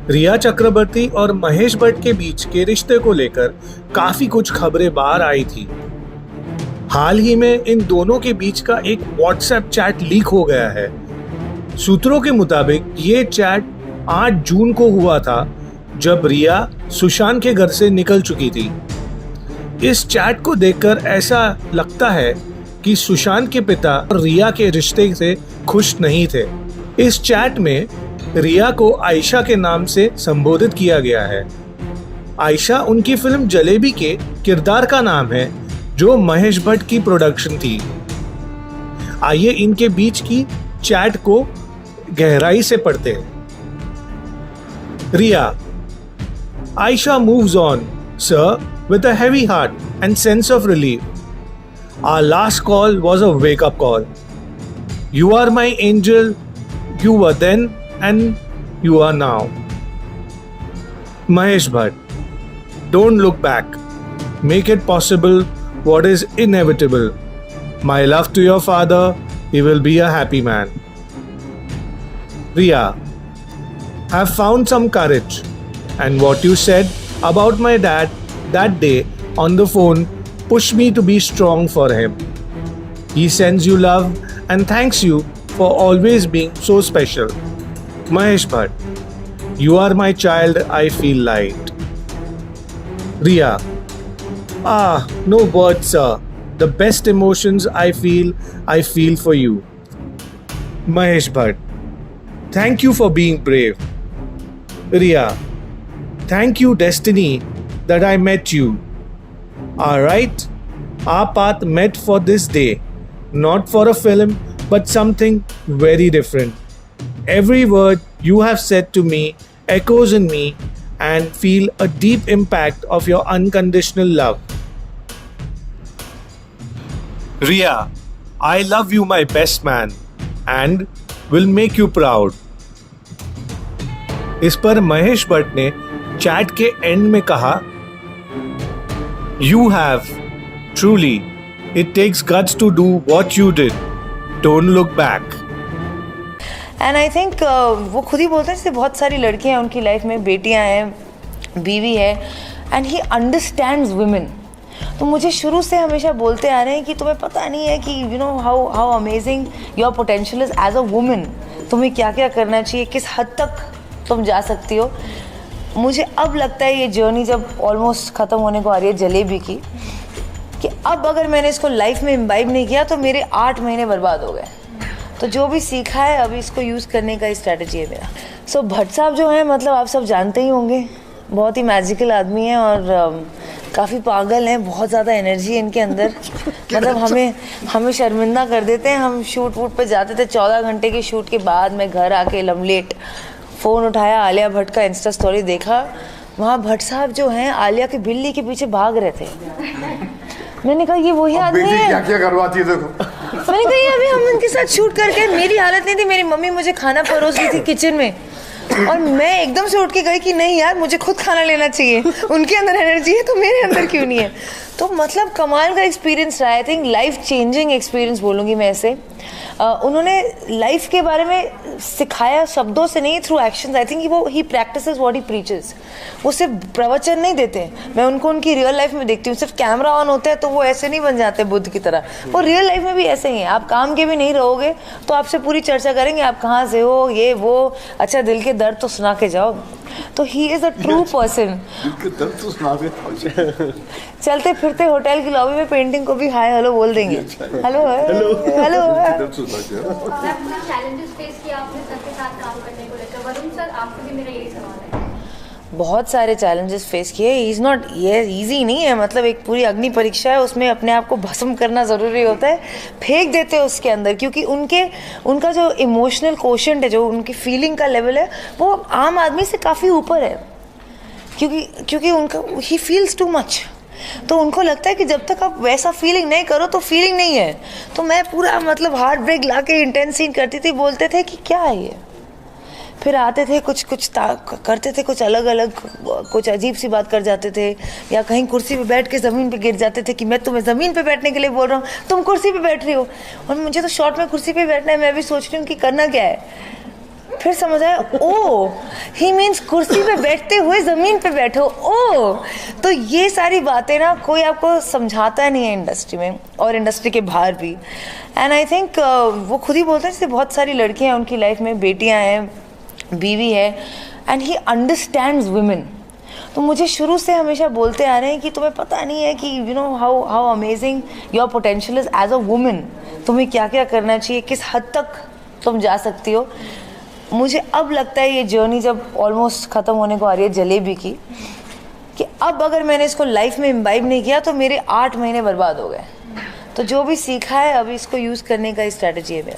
रिया चक्रवर्ती और महेश भट्ट के बीच के रिश्ते को लेकर काफी कुछ खबरें बाहर आई थी। हाल ही में इन दोनों के बीच का एक व्हाट्सएप चैट लीक हो गया है। सूत्रों के मुताबिक ये चैट 8 जून को हुआ था, जब रिया सुशांत के घर से निकल चुकी थी। इस चैट को देखकर ऐसा लगता है कि सुशांत के पिता रिया के रिश्ते से खुश नहीं थे। इस चैट में रिया को आयशा के नाम से संबोधित किया गया है। आयशा उनकी फिल्म जलेबी के किरदार का नाम है, जो महेश भट्ट की प्रोडक्शन थी। आइए इनके बीच की चैट को गहराई से पढ़ते हैं। रिया: Aisha moves on, sir, with a heavy heart and sense of relief. Our last call was a wake-up call. You are my angel. You were then and you are now. Mahesh Bhatt: Don't look back. Make it possible what is inevitable. My love to your father. He will be a happy man. Riya: Have found some courage. And what you said about my dad that day on the phone pushed me to be strong for him. He sends you love and thanks you for always being so special. Mahesh Bhatt: You are my child, I feel light. Riya: No words, sir. The best emotions I feel for you. Mahesh Bhatt: Thank you for being brave. Riya: Thank you, destiny, that I met you. Alright, our path met for this day, not for a film, but something very different. Every word you have said to me echoes in me and feel a deep impact of your unconditional love. Riya: I love you, my best man, and will make you proud. इस पर महेश भट्ट ने chat के and में कहा, You have truly, it takes guts to do what you did. Don't look back. And I think वो खुद ही बोलते हैं, जैसे बहुत सारी लड़कियां हैं उनकी लाइफ में, बेटियां हैं, बीवी है, and he understands women. तो मुझे शुरू से हमेशा बोलते आ रहे हैं कि तुम्हें पता नहीं है कि you know how amazing your potential is as a woman. तुम्हें क्या क्या करना चाहिए, किस हद तक तुम जा सकती हो। मुझे अब लगता है ये जर्नी जब ऑलमोस्ट ख़त्म होने को आ रही है जलेबी की, कि अब अगर मैंने इसको लाइफ में इम्बाइब नहीं किया तो मेरे 8 महीने बर्बाद हो गए। तो जो भी सीखा है अभी इसको यूज़ करने का स्ट्रैटेजी है मेरा। सो भट्ट साहब जो हैं, मतलब आप सब जानते ही होंगे, बहुत ही मैजिकल आदमी हैं और काफ़ी पागल हैं, बहुत ज़्यादा एनर्जी है इनके अंदर। मतलब हमें शर्मिंदा कर देते हैं। हम शूट वूट पे जाते थे, 14 घंटे के शूट के बाद मैं घर आके लमलेट फ़ोन उठाया, आलिया भट्ट का इंस्टा स्टोरी देखा, वहाँ भट्ट साहब जो हैं आलिया की बिल्ली के पीछे भाग रहे थे। मैंने कहा ये वही आदमी है, क्या क्या करवाती है देखो। मैंने कहा ये अभी हम उनके साथ शूट करके, मेरी हालत नहीं थी, मेरी मम्मी मुझे खाना परोस रही थी किचन में और मैं एकदम से उठ के गई कि नहीं यार, मुझे खुद खाना लेना चाहिए, उनके अंदर एनर्जी है तो मेरे अंदर क्यों नहीं है। तो मतलब कमाल का एक्सपीरियंस रहा है। I think life changing experience बोलूँगी मैं इसे। उन्होंने लाइफ के बारे में सिखाया, शब्दों से नहीं, थ्रू एक्शंस। आई थिंक वो ही प्रैक्टिसेस व्हाट ही प्रीचेस। वो सिर्फ प्रवचन नहीं देते, मैं उनको उनकी रियल लाइफ में देखती हूँ। सिर्फ कैमरा ऑन होता है तो वो ऐसे नहीं बन जाते बुद्ध की तरह, वो रियल लाइफ में भी ऐसे ही हैं। आप काम के भी नहीं रहोगे तो आपसे पूरी चर्चा करेंगे, आप कहाँ से हो, ये वो, अच्छा दिल के दर्द तो सुना के जाओ। तो he is a true person. चलते फिरते होटल की लॉबी में पेंटिंग को भी हाय हेलो बोल देंगे। Hello hello. चैलेंजेस फेस किया आपने सर के साथ काम करने को लेकर। वरुण सर, आपको भी मेरा यही सवाल है। बहुत सारे चैलेंजेस फेस किए। इज़ नॉट, ये ईजी नहीं है, मतलब एक पूरी अग्नि परीक्षा है, उसमें अपने आप को भस्म करना ज़रूरी होता है, फेंक देते हैं उसके अंदर, क्योंकि उनका जो इमोशनल कोशेंट है, जो उनकी फीलिंग का लेवल है, वो आम आदमी से काफ़ी ऊपर है, क्योंकि उनका ही फील्स टू मच। तो उनको लगता है कि जब तक आप वैसा फीलिंग नहीं करो तो फीलिंग नहीं है। तो मैं पूरा मतलब हार्ट ब्रेक ला के इंटेंस सीन करती थी, बोलते थे कि क्या है ये, फिर आते थे कुछ करते थे, कुछ अलग अलग, कुछ अजीब सी बात कर जाते थे, या कहीं कुर्सी पे बैठ के ज़मीन पे गिर जाते थे कि मैं तुम्हें ज़मीन पे बैठने के लिए बोल रहा हूँ, तुम कुर्सी पे बैठ रही हो, और मुझे तो शॉर्ट में कुर्सी पे बैठना है। मैं भी सोच रही हूँ कि करना क्या है। फिर समझ आया, ओ ही मीन्स कुर्सी पे बैठते हुए ज़मीन पे बैठो। ओ तो ये सारी बातें ना कोई आपको समझाता नहीं है इंडस्ट्री में और इंडस्ट्री के बाहर भी। एंड आई थिंक वो खुद ही बोलते हैं जैसे बहुत सारी लड़कियां हैं उनकी लाइफ में, बेटियां हैं, बीवी है, एंड ही अंडरस्टैंड्स वुमेन। तो मुझे शुरू से हमेशा बोलते आ रहे हैं कि तुम्हें पता नहीं है कि you know how amazing your potential is as a women, तुम्हें क्या क्या करना चाहिए, किस हद तक तुम जा सकती हो। मुझे अब लगता है ये जर्नी जब ऑलमोस्ट ख़त्म होने को आ रही है जलेबी की, कि अब अगर मैंने इसको लाइफ में इम्बाइब नहीं किया तो मेरे 8 महीने बर्बाद हो गए। तो जो भी सीखा है अभी इसको यूज़ करने का स्ट्रैटेजी है मेरा।